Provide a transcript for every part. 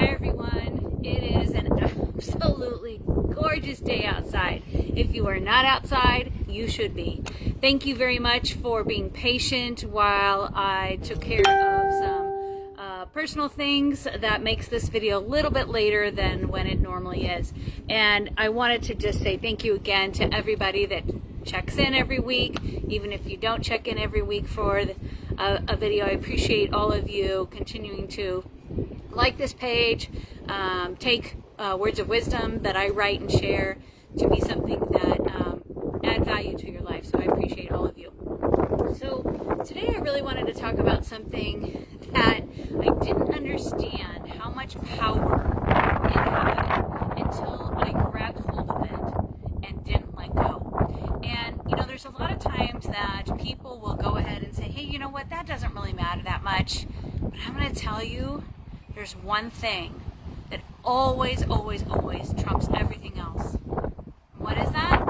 Hi everyone, it is an absolutely gorgeous day outside. If you are not outside, you should be. Thank you very much for being patient while I took care of some personal things that makes this video a little bit later than when it normally is. And I wanted to just say thank you again to everybody that checks in every week, even if you don't check in every week for a video. I appreciate all of you continuing to like this page, take words of wisdom that I write and share to be something that add value to your life. So I appreciate all of you. So today I really wanted to talk about something that I didn't understand how much power it had until I grabbed hold of it and didn't let go. And you know, there's a lot of times that people will go ahead and say, hey, you know what, that doesn't really matter that much. But I'm going to tell you, there's one thing that always, always, always trumps everything else. What is that?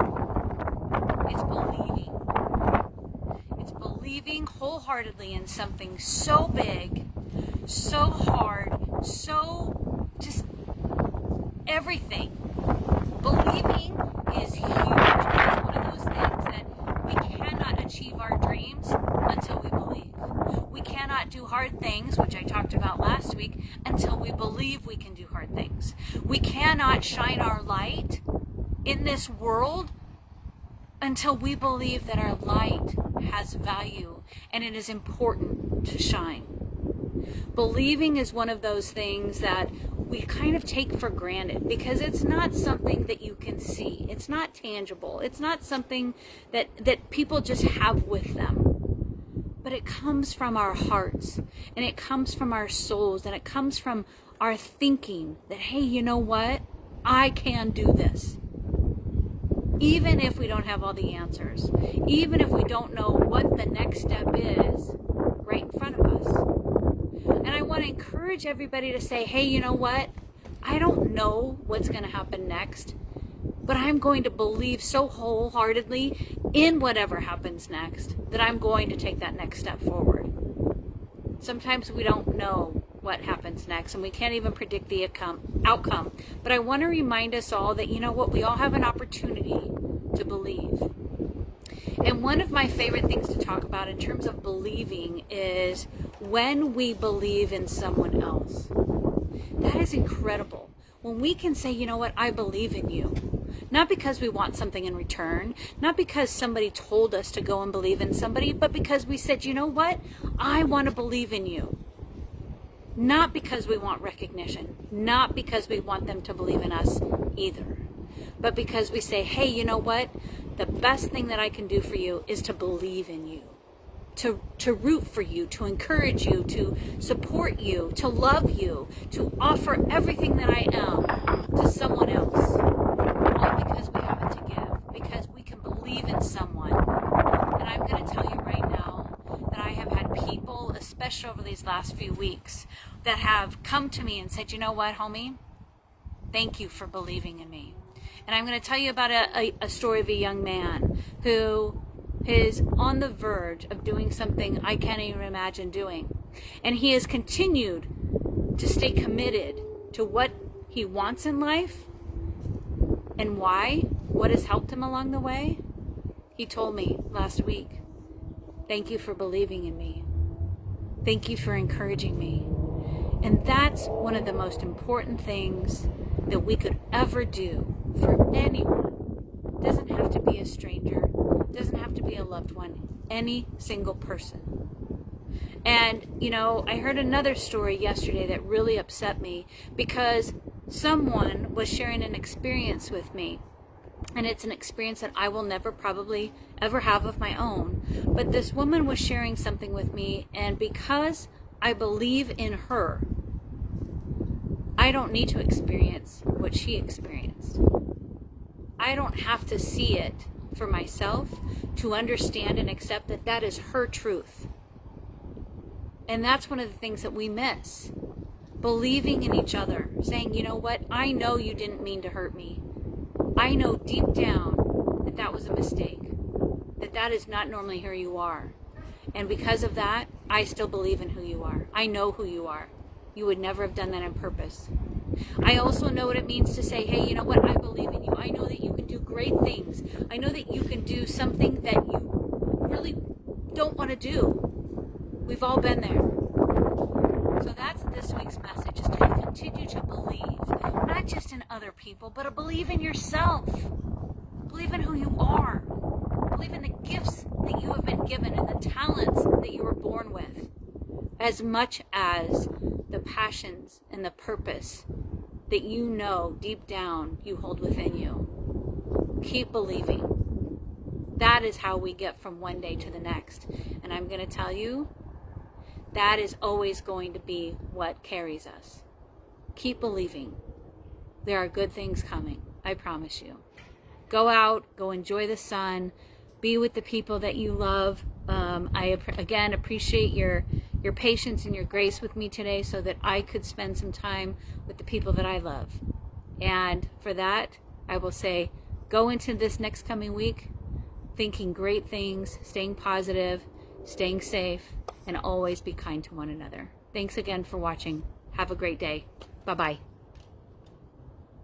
It's believing. It's believing wholeheartedly in something so big, so hard, so just everything. Believing is huge. It's one of those things that we cannot achieve our dreams until we believe. We cannot do hard things, which I talked about last week, until we believe we can do hard things. We cannot shine our light in this world until we believe that our light has value and it is important to shine. Believing is one of those things that we kind of take for granted because it's not something that you can see. It's not tangible. It's not something that people just have with them. But it comes from our hearts, and it comes from our souls, and it comes from our thinking that, hey, you know what? I can do this. Even if we don't have all the answers, even if we don't know what the next step is right in front of us. And I want to encourage everybody to say, hey, you know what? I don't know what's going to happen next, but I'm going to believe so wholeheartedly in whatever happens next that I'm going to take that next step forward. Sometimes we don't know what happens next and we can't even predict the outcome. But I want to remind us all that, you know what, we all have an opportunity to believe. And one of my favorite things to talk about in terms of believing is when we believe in someone else. That is incredible. When we can say, you know what, I believe in you. Not because we want something in return, not because somebody told us to go and believe in somebody, but because we said, you know what, I want to believe in you. Not because we want recognition, not because we want them to believe in us either, but because we say, hey, you know what, the best thing that I can do for you is to believe in you. To root for you, to encourage you, to support you, to love you, to offer everything that I am to someone else. All because we have it to give, because we can believe in someone. And I'm going to tell you right now that I have had people, especially over these last few weeks, that have come to me and said, you know what, homie, thank you for believing in me. And I'm going to tell you about a story of a young man who is on the verge of doing something I can't even imagine doing. And he has continued to stay committed to what he wants in life and why, what has helped him along the way. He told me last week, thank you for believing in me. Thank you for encouraging me. And that's one of the most important things that we could ever do for anyone. It doesn't have to be a stranger. It doesn't have to be a loved one. Any single person. And, you know, I heard another story yesterday that really upset me because someone was sharing an experience with me. And it's an experience that I will never probably ever have of my own. But this woman was sharing something with me, and because I believe in her, I don't need to experience what she experienced. I don't have to see it for myself to understand and accept that that is her truth. And that's one of the things that we miss. Believing in each other, saying, you know what, I know you didn't mean to hurt me. I know deep down that that was a mistake, that that is not normally who you are. And because of that, I still believe in who you are. I know who you are. you would never have done that on purpose. I also know what it means to say, hey, you know what? I believe in you. I know that you can do great things. I know that you can do something that you really don't want to do. We've all been there. So that's this week's message, is to continue to believe, not just in other people, but to believe in yourself. Believe in who you are. Believe in the gifts that you have been given and the talents that you were born with, as much as the passions and the purpose that you know deep down you hold within you. Keep believing. That is how we get from one day to the next. And I'm going to tell you, that is always going to be what carries us. Keep believing. There are good things coming. I promise you. Go out, go enjoy the sun, be with the people that you love. I again appreciate your patience and your grace with me today so that I could spend some time with the people that I love. And for that, I will say, go into this next coming week thinking great things, staying positive, staying safe, and always be kind to one another. Thanks again for watching. Have a great day. Bye-bye.